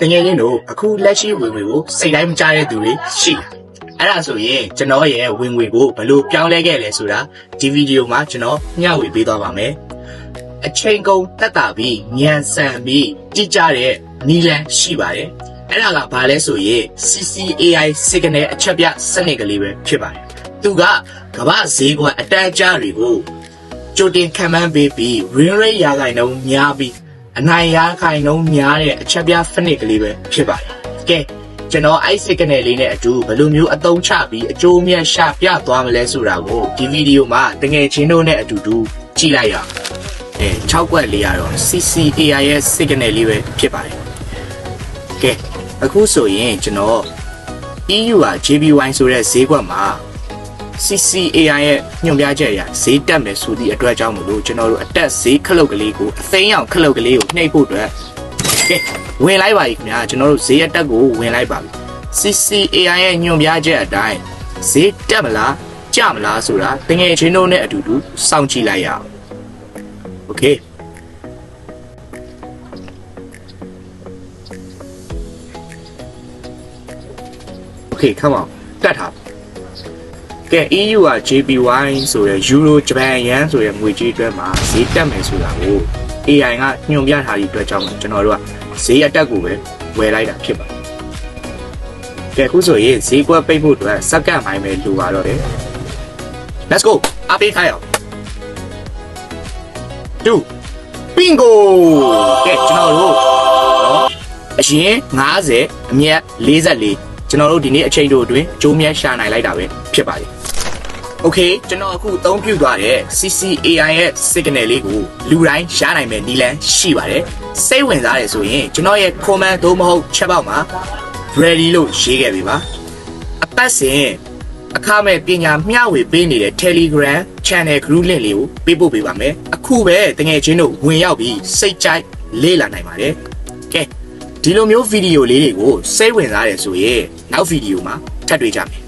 တကယ်ချင်းတို့အခုလက်ရှိဝင်ငွေကိုစိတ်တိုင်းမကြတဲ့သူတွေရှိတယ်အဲ့ဒါဆိုရင်ကျွန်တော်ရဲ့ဝင်ငွေကိုဘယ်လိုပြောင်းလဲခဲ့လဲဆိုတာဒီဗီဒီယိုမှာကျွန်တော်မျှဝေပေးသွားပါမယ်အချိန်ကုန်တက်တာပြီးညံဆန်ပြီးကြည့်ကြတဲ့နီလန်ရှိပါတယ်အဲ့ဒါကဘာလဲဆိုရင် CCAI Signal အချက်ပြစနစ်ကလေးပဲဖြစ်ပါတယ်သူကကမ္ဘာဈေးကွက်အတန်းကြားတွေကိုကြိုတင်ခံမှန်းပေးပြီး win rate ရာခိုင်နှုန်းများပြီးအနိုင်ရာခိုင်နှုန်းများတဲ့အချက်ပြစနစ်ကလေးပဲဖြစ်ပါတယ်ကဲကျွန်တော်အဲ့ signal လေးနဲ့အတူဘယ်လိုမျိုးအသုံးချပြီးအကျိုးမြတ်ရှာပြသွားမလဲဆိုတာကိုဒီဗီဒီယိုမှာတကယ်ချင်းတို့နဲ့အတူတူကြည့်လိုက်ရအောင်6ကွက်လေးရတော့ CCAI ရဲ့ signal လေးပဲဖြစ်ပါတယ်ကဲအခုဆိုရင်ကျွန်တော် EU က JPY ဆိုတဲ့ဈေးကွက်မှာ CCAI ရဲ့ညွှန်ပြချက်အရဈေးတက်မယ်ဆိုသည့်အတွက်ကြောင့်မလို့ကျွန်တော်တို့အတက်ဈေးခလုတ်ကလေးကိုအသိမ်းအောင်ခလုတ်ကလေးကိုနှိပ်ဖို့အတွက်ကဲဝင်လိုက်ပါပြီခင်ဗျာကျွန်တော်တို့ဈေးအတက်ကိုဝင်လိုက်ပါပြီ CCAI ရဲ့ညွှန်ပြချက်အတိုင်းဈေးတက်မလားကျမလားဆိုတာတကယ်ချင်းတို့နဲ့အတူတူစောင့်ကြည့်လိုက်ရအောင်โอเคcome on တက်ထားကဲ EU က JPY ဆိုတဲ့ Euro Japan Yen ဆိုတဲ့ငွေကြေးအတွက်မှာဈေးတက်မယ်ဆိုတာကို AI ကညွှန်ပြထားတဲ့အတွက်ကြောင့်ကျွန်တော်တို့ကဈေးအတက်ကိုပဲဝယ်လိုက်တာဖြစ်ပါတယ်ကဲအခုဆိုရင်ဈေးကွက်ပိတ်ဖို့အတွက်စက္ကန့်ပိုင်းပဲလိုပါတော့တယ် Let's go အပေးထားရအောင်2 Bingo ကဲကျွန်တော်တို့အရင်50အမြတ်44ကျွန်တော်တို့ဒီနေ့အချိန်တို့အတွင်းကျိုးမြတ်ရှာနိုင်လိုက်တာပဲဖြစ်ပါတယ်။ Okay ကျွန်တော်အခုအသုံးပြုသွားတဲ့ CCAI ရဲ့ signal လေးကိုလူတိုင်းရနိုင်မယ်နီလန်ရှိပါတယ်။စိတ်ဝင်စားတယ်ဆိုရင်ကျွန်တော်ရဲ့ comment သို့မဟုတ် chat box မှာ ready လို့ရေးခဲ့ပြီပါ။အပတ်စဉ်အခမဲ့ပညာမျှဝေပေးနေတဲ့ Telegram channel group link လေးကိုပေးပို့ပေးပါမယ်။အခုပဲတကယ်ချင်းတို့ဝင်ရောက်ပြီးစိတ်ကြိုက်လေ့လာနိုင်ပါတယ်။ကဲဒီလိုမျိုးဗီဒီယိုလေးတွေကိုစိတ်ဝင်စားတယ်ဆိုရင်နောက်ဗီဒီယိုမှာထပ်တွေ့ကြမယ်